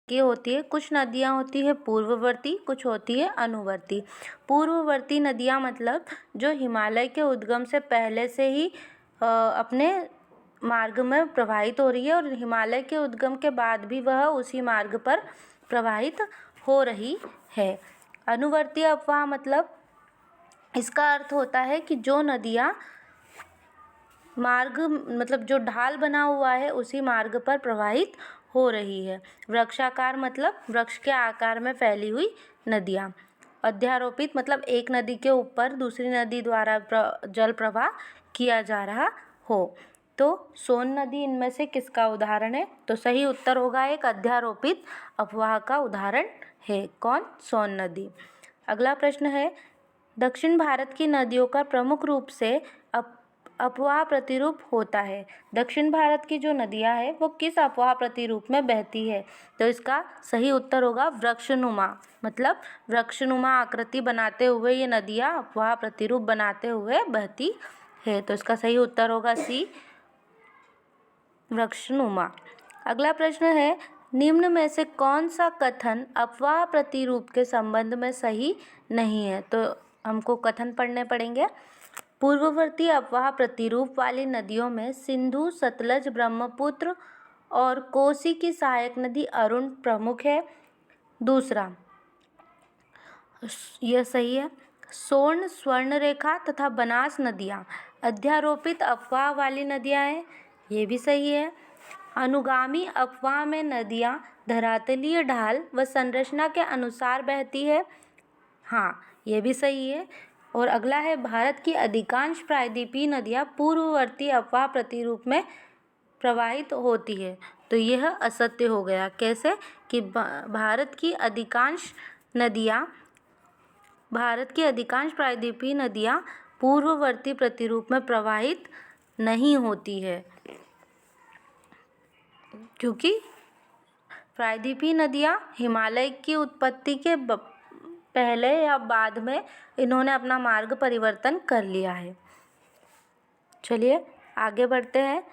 की होती है। कुछ नदियाँ होती है पूर्ववर्ती, कुछ होती है अनुवर्ती। पूर्ववर्ती नदियाँ मतलब जो हिमालय के उद्गम से पहले से ही अपने मार्ग में प्रवाहित हो रही है और हिमालय के उद्गम के बाद भी वह उसी मार्ग पर प्रवाहित हो रही है। अनुवर्ती अफवाह मतलब इसका अर्थ होता है कि जो नदियाँ मार्ग मतलब जो ढाल बना हुआ है उसी मार्ग पर प्रवाहित हो रही है। वृक्षाकार मतलब वृक्ष के आकार में फैली हुई नदियाँ। अध्यारोपित मतलब एक नदी के ऊपर दूसरी नदी द्वारा जल प्रवाह किया जा रहा हो। तो सोन नदी इनमें से किसका उदाहरण है? तो सही उत्तर होगा एक अध्यारोपित अफवाह का उदाहरण है। कौन? सोन नदी। अगला प्रश्न है, दक्षिण भारत की नदियों का प्रमुख रूप से अफवाह प्रतिरूप होता है। दक्षिण भारत की जो नदियाँ हैं वो किस अफवाह प्रतिरूप में बहती है? तो इसका सही उत्तर होगा वृक्षनुमा। मतलब वृक्षनुमा आकृति बनाते हुए ये नदियाँ अफवाह प्रतिरूप बनाते हुए बहती है। तो इसका सही उत्तर होगा सी, वृक्षनुमा। अगला प्रश्न है, निम्न में से कौन सा कथन अफवाह प्रतिरूप के संबंध में सही नहीं है? तो हमको कथन पढ़ने पड़ेंगे। पूर्ववर्ती अफवाह प्रतिरूप वाली नदियों में सिंधु, सतलज, ब्रह्मपुत्र और कोसी की सहायक नदी अरुण प्रमुख है। दूसरा, यह सही है। सोन, स्वर्णरेखा तथा बनास नदियाँ अध्यारोपित अफवाह वाली नदियाँ हैं, ये भी सही है। अनुगामी अफवाह में नदियाँ धरातलीय ढाल व संरचना के अनुसार बहती है, हाँ ये भी सही है। और अगला है, भारत की अधिकांश प्रायद्वीपीय नदियाँ पूर्ववर्ती अफवाह प्रतिरूप में प्रवाहित होती है, तो यह असत्य हो गया। कैसे? कि भारत की अधिकांश प्रायद्वीपीय नदियाँ पूर्ववर्ती प्रतिरूप में प्रवाहित नहीं होती है, क्योंकि प्रायद्वीपीय नदियाँ हिमालय की उत्पत्ति के पहले या बाद में इन्होंने अपना मार्ग परिवर्तन कर लिया है। चलिए आगे बढ़ते हैं।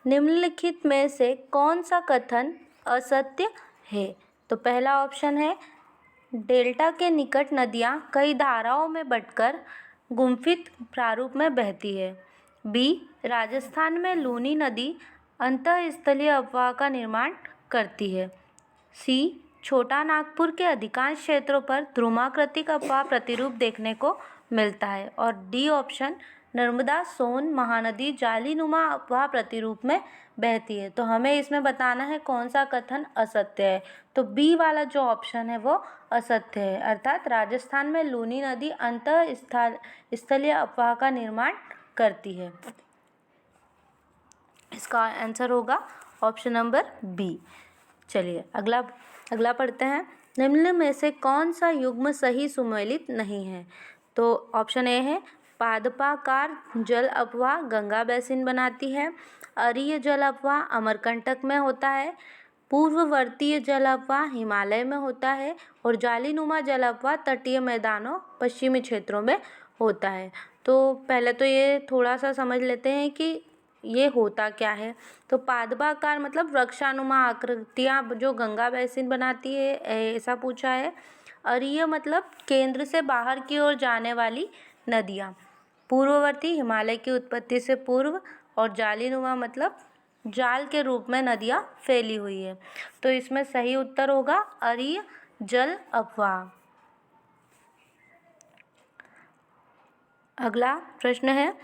निम्नलिखित में से कौन सा कथन असत्य है? तो पहला ऑप्शन है, डेल्टा के निकट नदियाँ कई धाराओं में बंटकर गुम्फित प्रारूप में बहती है। बी, राजस्थान में लूनी नदी अंतःस्थलीय अफवाह का निर्माण करती है। सी, छोटा नागपुर के अधिकांश क्षेत्रों पर ध्रुमाकृतिक अफवाह प्रतिरूप देखने को मिलता है। और डी ऑप्शन, नर्मदा सोन महानदी जालीनुमा अफवाह प्रतिरूप में बहती है। तो हमें इसमें बताना है कौन सा कथन असत्य है। तो बी वाला जो ऑप्शन है वो असत्य है, अर्थात राजस्थान में लूनी नदी अंतःस्थलीय अफवाह का निर्माण करती है। इसका आंसर होगा ऑप्शन नंबर बी। चलिए अगला पढ़ते हैं। निम्न में से कौन सा युग्म सही सुमेलित नहीं है? तो ऑप्शन ए है, पादपाकार जल अफवाह गंगा बेसिन बनाती है। अरीय जल अफवाह अमरकंटक में होता है। पूर्ववर्तीय जल अफवाह हिमालय में होता है। और जालीनुमा जल अफवाह तटीय मैदानों पश्चिमी क्षेत्रों में होता है। तो पहले तो ये थोड़ा सा समझ लेते हैं कि ये होता क्या है। तो पादपाकार मतलब वृक्षानुमा आकृतियाँ जो गंगा बेसिन बनाती है, ऐसा पूछा है। अरीय मतलब केंद्र से बाहर की ओर जाने वाली नदियाँ, पूर्ववर्ती हिमालय की उत्पत्ति से पूर्व। और जालीनुमा मतलब जाल के रूप में नदियाँ फैली हुई है। तो इसमें सही उत्तर होगा अरीय जल अफवाह। अगला प्रश्न है,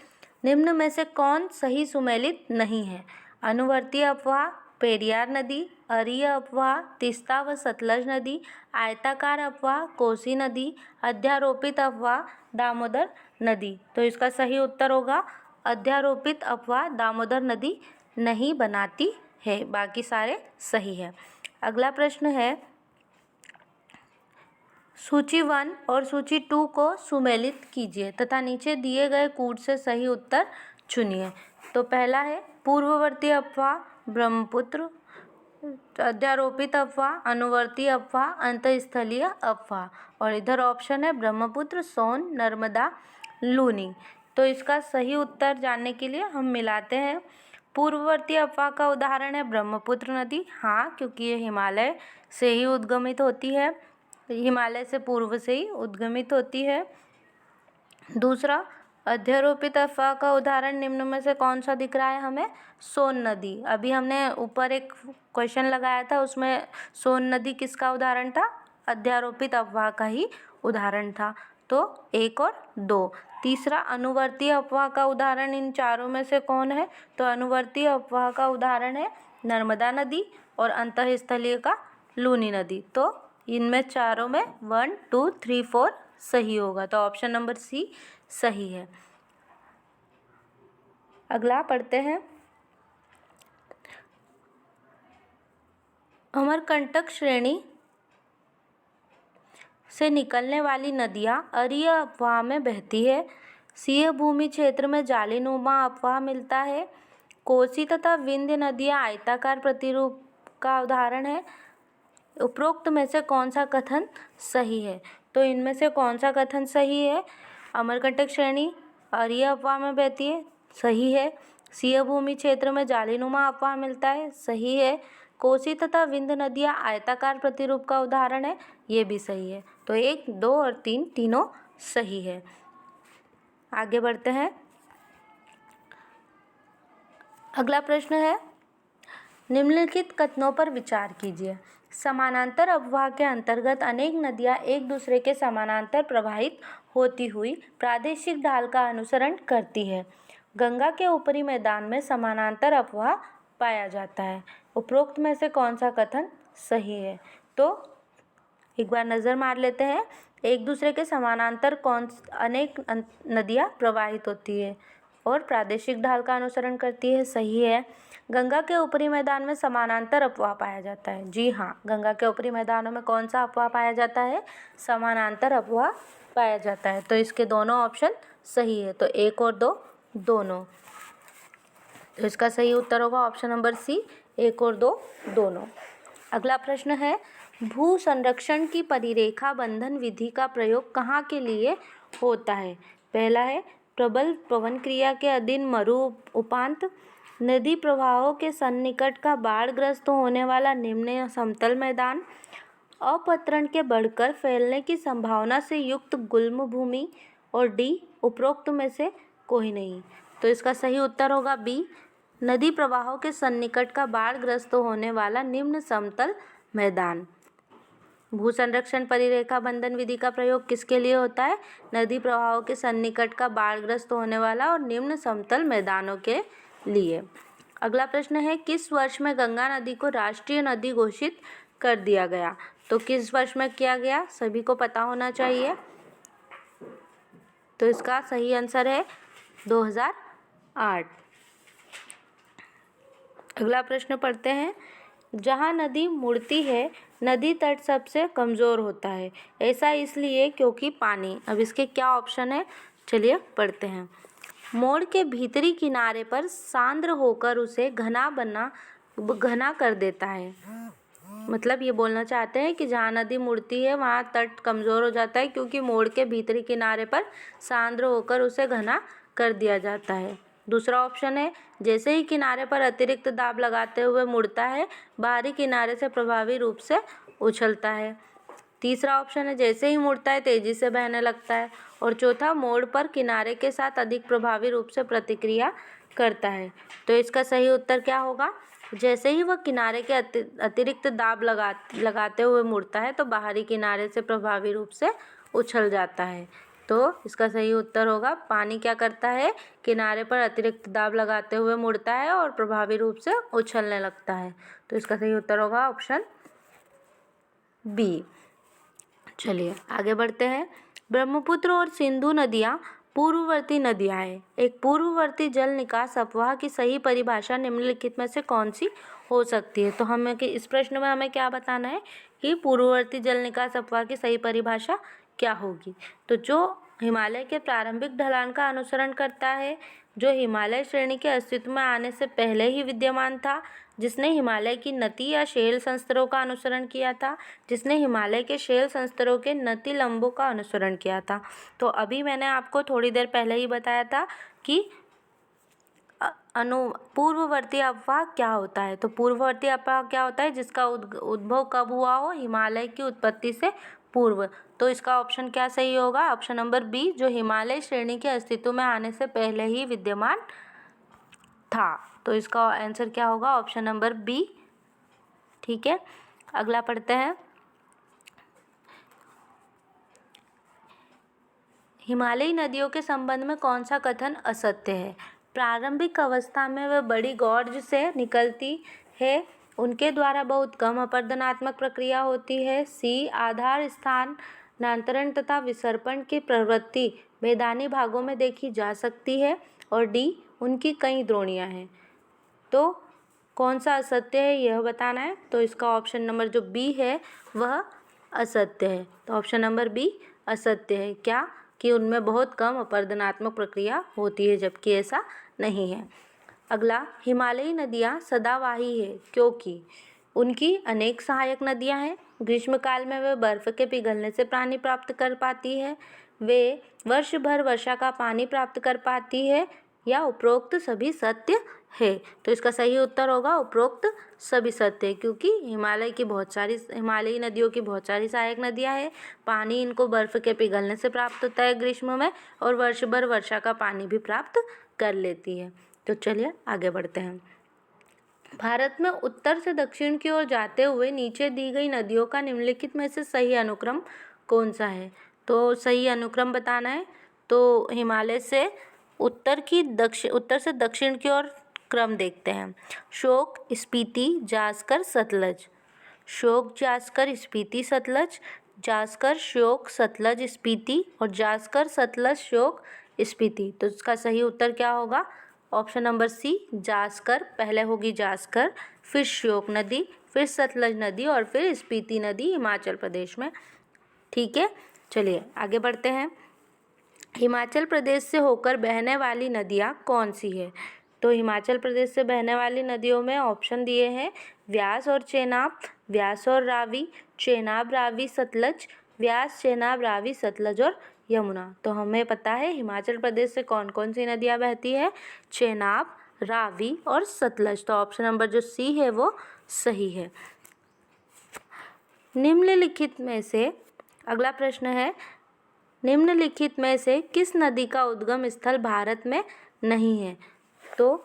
निम्न में से कौन सही सुमेलित नहीं है? अनुवर्ती अफवाह पेरियार नदी, अरीय अफवाह तीस्ता व सतलज नदी, आयताकार अफवाह कोसी नदी, अध्यारोपित अफवाह दामोदर नदी। तो इसका सही उत्तर होगा अध्यारोपित अफवाह दामोदर नदी नहीं बनाती है, बाकी सारे सही है। अगला प्रश्न है, सूची 1 और सूची 2 को सुमेलित कीजिए तथा नीचे दिए गए कूट से सही उत्तर चुनिए। तो पहला है, पूर्ववर्ती अफवाह ब्रह्मपुत्र, अध्यारोपित अफवाह, अनुवर्ती अफवाह, अंतःस्थलीय अफवाह। और इधर ऑप्शन है ब्रह्मपुत्र, सोन, नर्मदा, लूनी। तो इसका सही उत्तर जानने के लिए हम मिलाते हैं। पूर्ववर्ती अफवाह का उदाहरण है ब्रह्मपुत्र नदी। हाँ, क्योंकि ये हिमालय से ही उद्गमित होती है, हिमालय से पूर्व से ही उद्गमित होती है। दूसरा, अध्यारोपित अफवाह का उदाहरण निम्न में से कौन सा दिख रहा है हमें? सोन नदी। अभी हमने ऊपर एक क्वेश्चन लगाया था, उसमें सोन नदी किसका उदाहरण था? अध्यारोपित अफवाह का ही उदाहरण था। तो 1 और 2। तीसरा, अनुवर्ती अफवाह का उदाहरण इन चारों में से कौन है? तो अनुवर्ती अफवाह का उदाहरण है नर्मदा नदी और अंतःस्थलीय का लूनी नदी। तो इनमें चारों में 1, 2, 3, 4 सही होगा। तो ऑप्शन नंबर सी सही है। अगला पढ़ते हैं, अमरकंटक श्रेणी से निकलने वाली नदियाँ अरीय अफवाह में बहती है। सिंह भूमि क्षेत्र में जालीनुमा अफवाह मिलता है। कोसी तथा विंध्य नदियाँ आयताकार प्रतिरूप का उदाहरण है। उपरोक्त में से कौन सा कथन सही है? तो इनमें से कौन सा कथन सही है? अमरकंटक श्रेणी अरीय अफवाह में बहती है, सही है। सिंह भूमि क्षेत्र में जालीनुमा अफवाह मिलता है, सही है। कोसी तथा विंध्य नदियाँ आयताकार प्रतिरूप का उदाहरण है, ये भी सही है। तो 1, 2 और 3 तीनों सही है। आगे बढ़ते हैं। अगला प्रश्न है, निम्नलिखित कथनों पर विचार कीजिए। समानांतर अफवाह के अंतर्गत अनेक नदियाँ एक दूसरे के समानांतर प्रवाहित होती हुई प्रादेशिक ढाल का अनुसरण करती है। गंगा के ऊपरी मैदान में समानांतर अफवाह पाया जाता है। उपरोक्त में से कौन सा कथन सही है? तो एक बार नज़र मार लेते हैं। एक दूसरे के समानांतर अनेक नदियाँ प्रवाहित होती है और प्रादेशिक ढाल का अनुसरण करती है, सही है। गंगा के ऊपरी मैदान में समानांतर अफवाह पाया जाता है। जी हाँ, गंगा के ऊपरी मैदानों में कौन सा अफवाह पाया जाता है? समानांतर अफवाह पाया जाता है। तो इसके दोनों ऑप्शन सही है। तो 1 और 2 दोनों। तो इसका सही उत्तर होगा ऑप्शन नंबर सी, 1 और 2 दोनों। अगला प्रश्न है, भू संरक्षण की परिरेखा बंधन विधि का प्रयोग कहाँ के लिए होता है? पहला है प्रबल पवन क्रिया के अधीन मरु उपांत, नदी प्रवाहों के सन्निकट का बाढ़ग्रस्त होने वाला निम्न समतल मैदान, अपतरण के बढ़कर फैलने की संभावना से युक्त गुल्म भूमि, और डी उपरोक्त में से कोई नहीं। तो इसका सही उत्तर होगा बी, नदी प्रवाहों के सन्निकट का बाढ़ग्रस्त होने वाला निम्न समतल मैदान। भू संरक्षण परिरेखा बंधन विधि का प्रयोग किसके लिए होता है? नदी प्रवाहों के सन्निकट का बाढ़ग्रस्त होने वाला और निम्न समतल मैदानों के लिए। अगला प्रश्न है, किस वर्ष में गंगा नदी को राष्ट्रीय नदी घोषित कर दिया गया? तो किस वर्ष में किया गया? सभी को पता होना चाहिए। तो इसका सही आंसर है 2008। अगला प्रश्न पढ़ते हैं, जहाँ नदी मुड़ती है नदी तट सबसे कमज़ोर होता है, ऐसा इसलिए क्योंकि पानी। अब इसके क्या ऑप्शन है, चलिए पढ़ते हैं। मोड़ के भीतरी किनारे पर सांद्र होकर उसे घना कर देता है। मतलब ये बोलना चाहते हैं कि जहाँ नदी मुड़ती है वहाँ तट कमज़ोर हो जाता है, क्योंकि मोड़ के भीतरी किनारे पर सांद्र होकर उसे घना कर दिया जाता है। दूसरा ऑप्शन है, जैसे ही किनारे पर अतिरिक्त दाब लगाते हुए मुड़ता है, बाहरी किनारे से प्रभावी रूप से उछलता है। तीसरा ऑप्शन है, जैसे ही मुड़ता है तेजी से बहने लगता है। और चौथा, मोड़ पर किनारे के साथ अधिक प्रभावी रूप से प्रतिक्रिया करता है। तो इसका सही उत्तर क्या होगा? जैसे ही वह किनारे के अतिरिक्त दाब लगाते हुए मुड़ता है तो बाहरी किनारे से प्रभावी रूप से उछल जाता है। तो इसका सही उत्तर होगा, पानी क्या करता है? किनारे पर अतिरिक्त दाब लगाते हुए मुड़ता है और प्रभावी रूप से उछलने लगता है। तो इसका सही उत्तर होगा ऑप्शन बी। चलिए आगे बढ़ते हैं। ब्रह्मपुत्र और सिंधु नदियाँ पूर्ववर्ती नदियाँ हैं। एक पूर्ववर्ती जल निकास अफवाह की सही परिभाषा निम्नलिखित में से कौन सी हो सकती है? तो हमें इस प्रश्न में हमें क्या बताना है कि पूर्ववर्ती जल निकास अफवाह की सही परिभाषा क्या होगी? तो जो हिमालय के प्रारंभिक ढलान का अनुसरण करता है, जो हिमालय श्रेणी के अस्तित्व में आने से पहले ही विद्यमान था, जिसने हिमालय की नती या शेल संस्तरों का अनुसरण किया था, जिसने हिमालय के शेल संस्तरों के नती लंबों का अनुसरण किया था। तो अभी मैंने आपको थोड़ी देर पहले ही बताया था कि पूर्ववर्ती अपवाह क्या होता है? तो पूर्ववर्ती अपवाह क्या होता है? जिसका उद्भव कब हुआ हो? हिमालय की उत्पत्ति से पूर्व। तो इसका ऑप्शन क्या सही होगा? ऑप्शन नंबर बी, जो हिमालय श्रेणी के अस्तित्व में आने से पहले ही विद्यमान था। तो इसका आंसर क्या होगा? Option number B. ठीक है, अगला पढ़ते हैं। हिमालयी नदियों के संबंध में कौन सा कथन असत्य है? प्रारंभिक अवस्था में वे बड़ी गॉर्ज से निकलती है, उनके द्वारा बहुत कम अपरदनात्मक प्रक्रिया होती है। सी, आधार स्थानांतरण तथा विसर्पण की प्रवृत्ति मैदानी भागों में देखी जा सकती है। और डी, उनकी कई द्रोणियां हैं। तो कौन सा असत्य है यह बताना है। तो इसका ऑप्शन नंबर जो बी है वह असत्य है। तो ऑप्शन नंबर बी असत्य है। क्या? कि उनमें बहुत कम अपरदनात्मक प्रक्रिया होती है, जबकि ऐसा नहीं है। अगला, हिमालयी नदियाँ सदावाही है क्योंकि उनकी अनेक सहायक नदियाँ हैं। ग्रीष्मकाल में वे बर्फ़ के पिघलने से पानी प्राप्त कर पाती है। वे वर्ष भर वर्षा का पानी प्राप्त कर पाती है, या उपरोक्त सभी सत्य है। तो इसका सही उत्तर होगा उपरोक्त सभी सत्य है, क्योंकि हिमालयी नदियों की बहुत सारी सहायक नदियाँ हैं। पानी इनको बर्फ़ के पिघलने से प्राप्त होता है ग्रीष्म में, और वर्ष भर वर्षा का पानी भी प्राप्त कर लेती है। तो चलिए आगे बढ़ते हैं। भारत में उत्तर से दक्षिण की ओर जाते हुए नीचे दी गई नदियों का निम्नलिखित में से सही अनुक्रम कौन सा है? तो सही अनुक्रम बताना है। तो हिमालय से उत्तर से दक्षिण की ओर क्रम देखते हैं। शोक, स्पीति, जास्कर, सतलज। शोक, जास्कर, स्पीति, सतलज। जास्कर, श्योक, सतलज, स्पीति, और जास्कर, सतलज, श्योक, स्पीति। तो इसका सही उत्तर क्या होगा? Option number C, Zanskar. पहले होगी जास्कर, फिर श्योक नदी, फिर सतलज नदी, और फिर स्पीति नदी हिमाचल प्रदेश में। ठीक है, चलिए आगे बढ़ते हैं। हिमाचल प्रदेश से होकर बहने वाली नदियाँ कौन सी है? तो हिमाचल प्रदेश से बहने वाली नदियों में ऑप्शन दिए हैं व्यास और चेनाब, व्यास और रावी, चेनाब, रावी, सतलज, व्यास, चेनाब, रावी, सतलज और यमुना। तो हमें पता है हिमाचल प्रदेश से कौन कौन सी नदियाँ बहती है? चेनाब, रावी और सतलज। तो ऑप्शन नंबर जो सी है वो सही है। निम्नलिखित में से, अगला प्रश्न है, निम्नलिखित में से किस नदी का उद्गम स्थल भारत में नहीं है? तो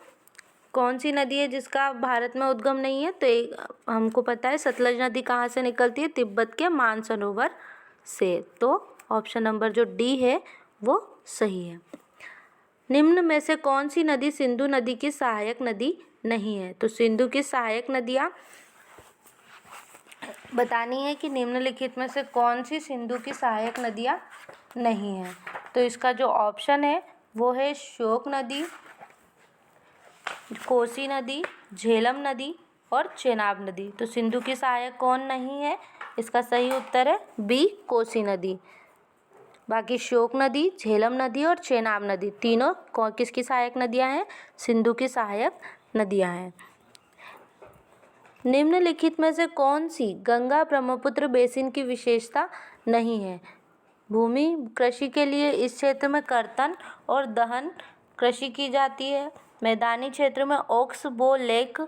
कौन सी नदी है जिसका भारत में उद्गम नहीं है? तो हमको पता है सतलज नदी कहाँ से निकलती है? तिब्बत के मानसरोवर से। तो ऑप्शन नंबर जो डी है वो सही है। निम्न में से कौन सी नदी सिंधु नदी की सहायक नदी नहीं है? तो सिंधु की सहायक नदियाँ बतानी है कि निम्नलिखित में से कौन सी सिंधु की सहायक नदियाँ नहीं है। तो इसका जो ऑप्शन है वो है श्योक नदी, कोसी नदी, झेलम नदी और चेनाब नदी। तो सिंधु की सहायक कौन नहीं है? इसका सही उत्तर है बी, कोसी नदी। बाकी श्योक नदी, झेलम नदी और चेनाब नदी तीनों किसकी सहायक नदियां हैं? सिंधु की सहायक नदियां हैं। निम्नलिखित में से कौन सी गंगा ब्रह्मपुत्र बेसिन की विशेषता नहीं है? भूमि कृषि के लिए इस क्षेत्र में कर्तन और दहन कृषि की जाती है। मैदानी क्षेत्र में ओक्स बो लेक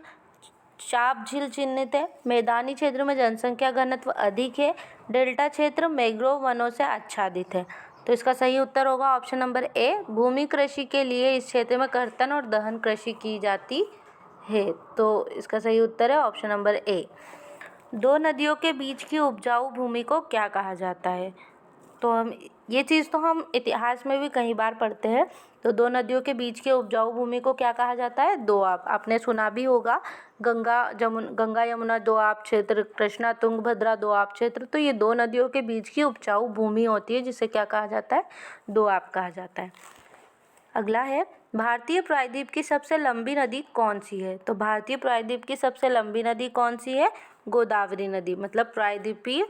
चाप झील चिन्हित है। मैदानी क्षेत्र में जनसंख्या घनत्व अधिक है। डेल्टा क्षेत्र मैंग्रोव वनों से आच्छादित है। तो इसका सही उत्तर होगा ऑप्शन नंबर ए, भूमि कृषि के लिए इस क्षेत्र में कर्तन और दहन कृषि की जाती है। तो इसका सही उत्तर है ऑप्शन नंबर ए। दो नदियों के बीच की उपजाऊ भूमि को क्या कहा जाता है? तो ये चीज़ तो हम इतिहास में भी कई बार पढ़ते हैं। तो दो नदियों के बीच के उपजाऊ भूमि को क्या कहा जाता है? दोआब। आपने सुना भी होगा गंगा यमुना दोआब क्षेत्र, कृष्णा तुंगभद्रा दोआब क्षेत्र। तो ये दो नदियों के बीच की उपजाऊ भूमि होती है जिसे क्या कहा जाता है? दोआब कहा जाता है। अगला है, भारतीय प्रायद्वीप की सबसे लंबी नदी कौन सी है? तो भारतीय प्रायद्वीप की सबसे लंबी नदी कौन सी है? गोदावरी नदी। मतलब प्रायद्वीपीय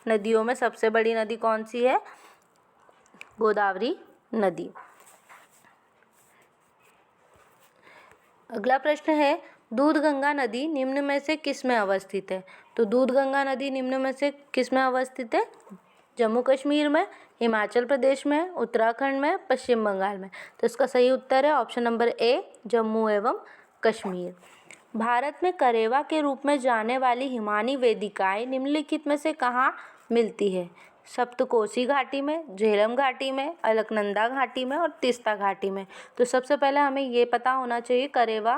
नदियों में सबसे बड़ी नदी कौन सी है? गोदावरी नदी। अगला प्रश्न है, दूधगंगा नदी निम्न में से किस में अवस्थित है? तो दूधगंगा नदी निम्न में से किस में अवस्थित है? जम्मू कश्मीर में, हिमाचल प्रदेश में, उत्तराखंड में, पश्चिम बंगाल में। तो इसका सही उत्तर है ऑप्शन नंबर ए, जम्मू एवं कश्मीर। भारत में करेवा के रूप में जाने वाली हिमानी वेदिकाएं निम्नलिखित में से कहाँ मिलती है? सप्तकोसी घाटी में, झेलम घाटी में, अलकनंदा घाटी में और तीस्ता घाटी में। तो सबसे पहले हमें ये पता होना चाहिए करेवा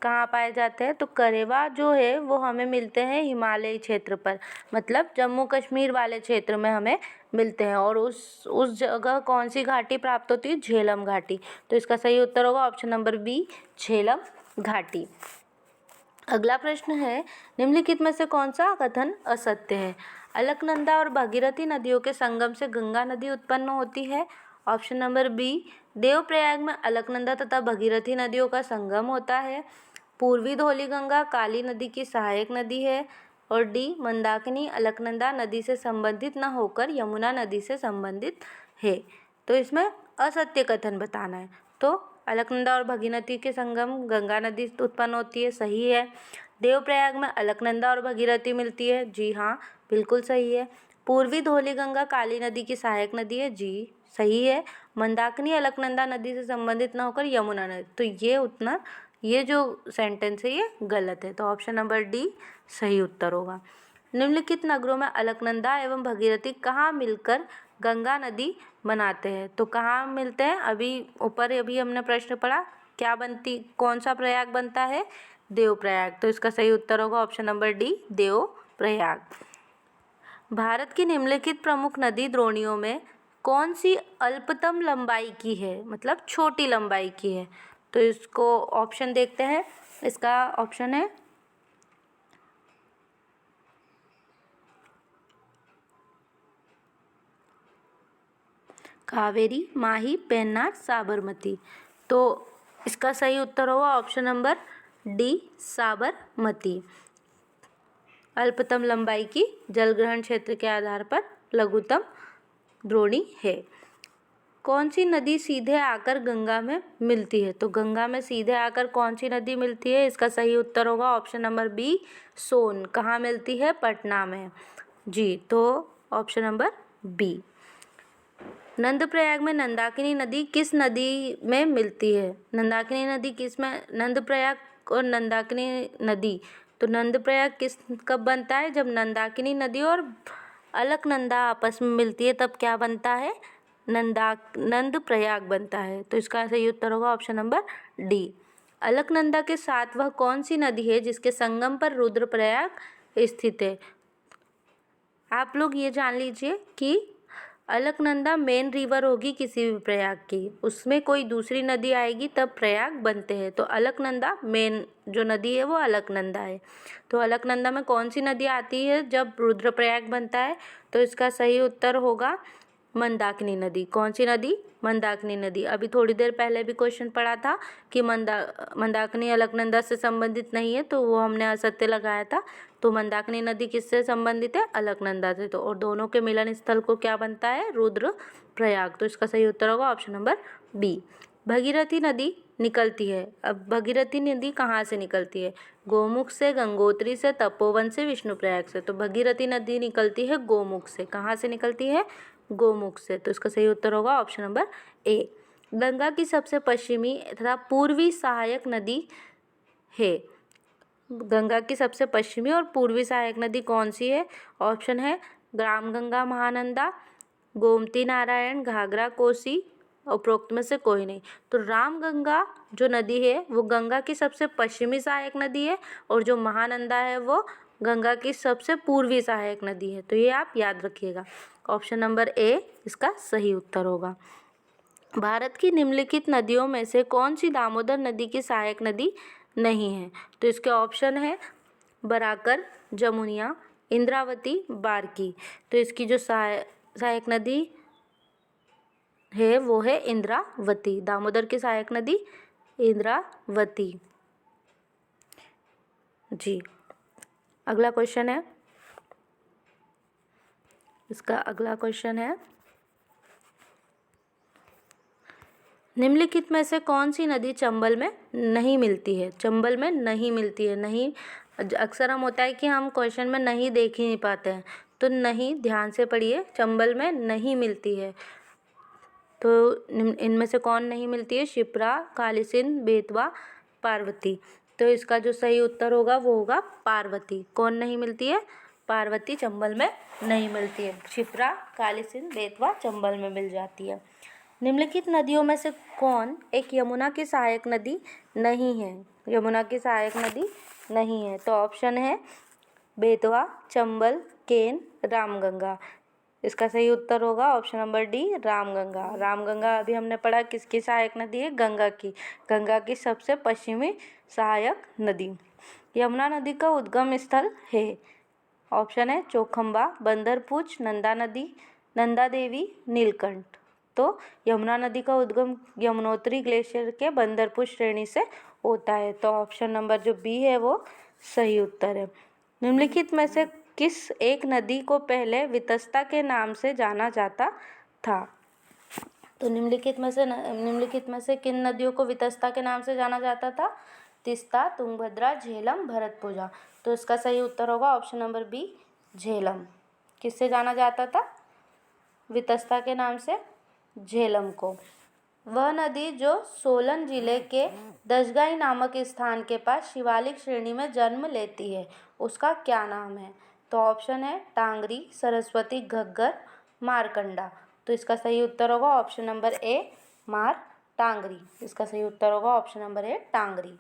कहाँ पाए जाते हैं। तो करेवा जो है वो हमें मिलते हैं हिमालयी क्षेत्र पर, मतलब जम्मू कश्मीर वाले क्षेत्र में हमें मिलते हैं। और उस जगह कौन सी घाटी प्राप्त होती है? झेलम घाटी। तो इसका सही उत्तर होगा ऑप्शन नंबर बी, झेलम घाटी। अगला प्रश्न है, निम्नलिखित में से कौन सा कथन असत्य है? अलकनंदा और भागीरथी नदियों के संगम से गंगा नदी उत्पन्न होती है। ऑप्शन नंबर बी, देवप्रयाग में अलकनंदा तथा भगीरथी नदियों का संगम होता है। पूर्वी धौली गंगा काली नदी की सहायक नदी है। और डी, मंदाकिनी अलकनंदा नदी से संबंधित न होकर यमुना नदी से संबंधित है। तो इसमें असत्य कथन बताना है। तो अलकनंदा और भगीरथी के संगम गंगा नदी उत्पन्न होती है, सही है। देवप्रयाग में अलकनंदा और भगीरथी मिलती है, जी हाँ बिल्कुल सही है। पूर्वी धौली गंगा काली नदी की सहायक नदी है, जी सही है। मंदाकिनी अलकनंदा नदी से संबंधित न होकर यमुना नदी, तो ये जो सेंटेंस है ये गलत है। तो ऑप्शन नंबर डी सही उत्तर होगा। निम्नलिखित नगरों में अलकनंदा एवं भगीरथी कहाँ मिलकर गंगा नदी बनाते हैं? तो कहाँ मिलते हैं? अभी हमने प्रश्न पढ़ा, कौन सा प्रयाग बनता है? देवप्रयाग। तो इसका सही उत्तर होगा option number D, Devprayag. Bharat की निम्नलिखित प्रमुख नदी द्रोणियों में कौन सी अल्पतम लंबाई की है, मतलब छोटी लंबाई की है? तो इसको ऑप्शन देखते हैं। इसका ऑप्शन है कावेरी, माही, पेन्नार, साबरमती। तो इसका सही उत्तर होगा ऑप्शन नंबर डी, साबरमती। अल्पतम लंबाई की जलग्रहण क्षेत्र के आधार पर लघुतम द्रोणी है। कौन सी नदी सीधे आकर गंगा में मिलती है? तो गंगा में सीधे आकर कौन सी नदी मिलती है? इसका सही उत्तर होगा ऑप्शन नंबर बी, सोन। कहाँ मिलती है? पटना में, जी। तो ऑप्शन नंबर बी। नंदप्रयाग में नंदाकिनी नदी किस नदी में मिलती है? नंदाकिनी नदी किस में? नंदप्रयाग और नंदाकिनी नदी, तो नंदप्रयाग कब बनता है? जब नंदाकिनी नदी और अलकनंदा आपस में मिलती है, तब क्या बनता है? नंदप्रयाग बनता है। तो इसका सही उत्तर होगा ऑप्शन नंबर डी। अलकनंदा के साथ वह कौन सी नदी है जिसके संगम पर रुद्रप्रयाग स्थित है? आप लोग ये जान लीजिए कि अलकनंदा मेन रिवर होगी किसी भी प्रयाग की, उसमें कोई दूसरी नदी आएगी तब प्रयाग बनते हैं। तो अलकनंदा मेन जो नदी है वो अलकनंदा है। तो अलकनंदा में कौन सी नदी आती है जब रुद्रप्रयाग बनता है? तो इसका सही उत्तर होगा मंदाकिनी नदी। कौन सी नदी? मंदाकिनी नदी। अभी थोड़ी देर पहले भी क्वेश्चन पढ़ा था कि मंदाकिनी अलकनंदा से संबंधित नहीं है, तो वो हमने असत्य लगाया था। तो मंदाकिनी नदी किससे संबंधित है? अलकनंदा से। तो और दोनों के मिलन स्थल को क्या बनता है? रुद्रप्रयाग। तो इसका सही उत्तर होगा ऑप्शन नंबर बी। भगीरथी नदी निकलती है, अब भगीरथी नदी कहाँ से निकलती है? गोमुख से, गंगोत्री से, तपोवन से, विष्णुप्रयाग से। तो भगीरथी नदी निकलती है गोमुख से। कहाँ से निकलती है? गोमुख से। तो इसका सही उत्तर होगा ऑप्शन नंबर ए। गंगा की सबसे पश्चिमी तथा पूर्वी सहायक नदी है। गंगा की सबसे पश्चिमी और पूर्वी सहायक नदी कौन सी है? ऑप्शन है रामगंगा, महानंदा, गोमती नारायण, घाघरा, कोसी, उपरोक्त में से कोई नहीं। तो रामगंगा जो नदी है वो गंगा की सबसे पश्चिमी सहायक नदी है, और जो महानंदा है वो गंगा की सबसे पूर्वी सहायक नदी है। तो ये आप याद रखिएगा। ऑप्शन नंबर ए इसका सही उत्तर होगा। भारत की निम्नलिखित नदियों में से कौन सी दामोदर नदी की सहायक नदी नहीं है? तो इसके ऑप्शन है बराकर, जमुनिया, इंद्रावती, बारकी। तो इसकी जो सहायक नदी है वो है इंद्रावती। दामोदर की सहायक नदी इंद्रावती, जी। अगला क्वेश्चन है, इसका अगला क्वेश्चन है, निम्नलिखित में से कौन सी नदी चंबल में नहीं मिलती है? चंबल में नहीं मिलती है, नहीं अक्सर हम होता है कि हम क्वेश्चन में नहीं देख ही नहीं पाते हैं, तो नहीं ध्यान से पढ़िए। चंबल में नहीं मिलती है, तो इनमें से कौन नहीं मिलती है? शिप्रा, काली सिंध, बेतवा, पार्वती। तो इसका जो सही उत्तर होगा वो होगा पार्वती। कौन नहीं मिलती है? पार्वती चंबल में नहीं मिलती है। शिप्रा, काली सिंध, बेतवा चंबल में मिल जाती है। निम्नलिखित नदियों में से कौन एक यमुना की सहायक नदी नहीं है? यमुना की सहायक नदी नहीं है, तो ऑप्शन है बेतवा, चंबल, केन, रामगंगा। इसका सही उत्तर होगा option number D, Ramganga. Ramganga अभी हमने पढ़ा किसकी सहायक नदी है? गंगा की। गंगा की सबसे पश्चिमी सहायक नदी। यमुना नदी का उद्गम स्थल है, ऑप्शन है चौखंबा, बंदरपूछ, नंदा नदी, नंदा देवी, नीलकंठ। तो यमुना नदी का उद्गम यमुनोत्री ग्लेशियर के बंदरपूछ श्रेणी से होता है, तो ऑप्शन नंबर जो बी है वो सही उत्तर है। निम्नलिखित में से किस एक नदी को पहले वितस्ता के नाम से जाना जाता था? तो निम्नलिखित में से किन नदियों को वितस्ता के नाम से जाना जाता था? तीस्ता, तुंगभद्रा, झेलम, भरतपुजा। तो इसका सही उत्तर होगा ऑप्शन नंबर बी, झेलम। किससे जाना जाता था वितस्ता के नाम से? झेलम को। वह नदी जो सोलन जिले के दशगाई नामक स्थान के पास शिवालिक श्रेणी में जन्म लेती है, उसका क्या नाम है? तो ऑप्शन है टांगरी, सरस्वती, घग्गर, मारकंडा। तो इसका सही उत्तर होगा ऑप्शन नंबर ए, टांगरी। इसका सही उत्तर होगा option number A, Tangri.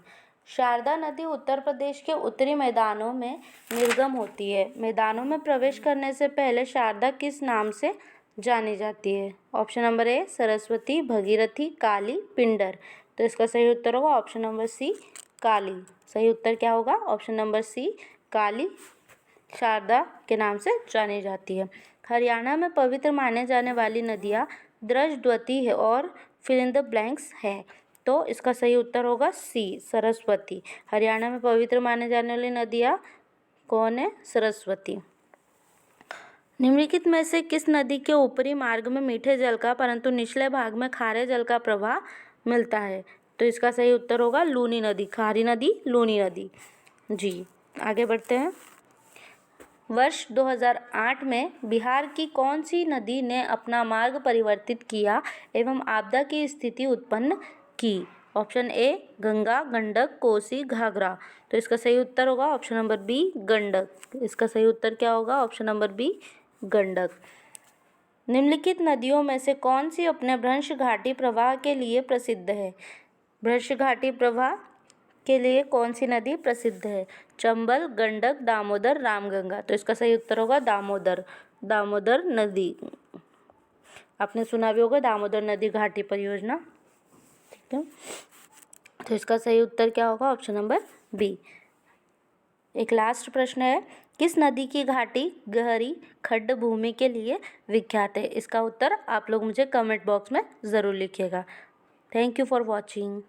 Sharda नदी उत्तर प्रदेश के उत्तरी मैदानों में निर्गम होती है। मैदानों में प्रवेश करने से पहले शारदा किस नाम से जानी जाती है? Option number A, Saraswati, Bhagirathi, Kali, Pindar. तो इसका सही उत्तर होगा ऑप्शन नंबर सी, काली। सही उत्तर क्या होगा? ऑप्शन नंबर सी, काली शारदा के नाम से जानी जाती है। हरियाणा में पवित्र माने जाने वाली नदियाँ द्रजद्वती है और फिल इन द ब्लैंक्स है, तो इसका सही उत्तर होगा सी, सरस्वती। हरियाणा में पवित्र माने जाने वाली नदियाँ कौन है? सरस्वती। निम्नलिखित में से किस नदी के ऊपरी मार्ग में मीठे जल का परंतु निचले भाग में खारे जल का प्रवाह मिलता है? तो इसका सही उत्तर होगा लूनी नदी। खारी नदी, लूनी नदी। जी, आगे बढ़ते हैं। वर्ष 2008 में बिहार की कौन सी नदी ने अपना मार्ग परिवर्तित किया एवं आपदा की स्थिति उत्पन्न की? Option A, Ganga, Gandak, Kosi, Ghaghara. तो इसका सही उत्तर होगा ऑप्शन नंबर बी, गंडक। इसका सही उत्तर क्या होगा? Option number B, Gandak. निम्नलिखित नदियों में से कौन सी अपने भ्रंश घाटी प्रवाह के लिए प्रसिद्ध है? भ्रंश घाटी प्रवाह के लिए कौन सी नदी प्रसिद्ध है? चंबल, गंडक, दामोदर, रामगंगा। तो इसका सही उत्तर होगा दामोदर। दामोदर नदी, आपने सुना भी होगा दामोदर नदी घाटी परियोजना, ठीक है। तो इसका सही उत्तर क्या होगा? Option number B. एक लास्ट प्रश्न है, किस नदी की घाटी गहरी खड्ड भूमि के लिए विख्यात है? इसका उत्तर आप लोग मुझे कमेंट बॉक्स में ज़रूर लिखिएगा। Thank you for watching.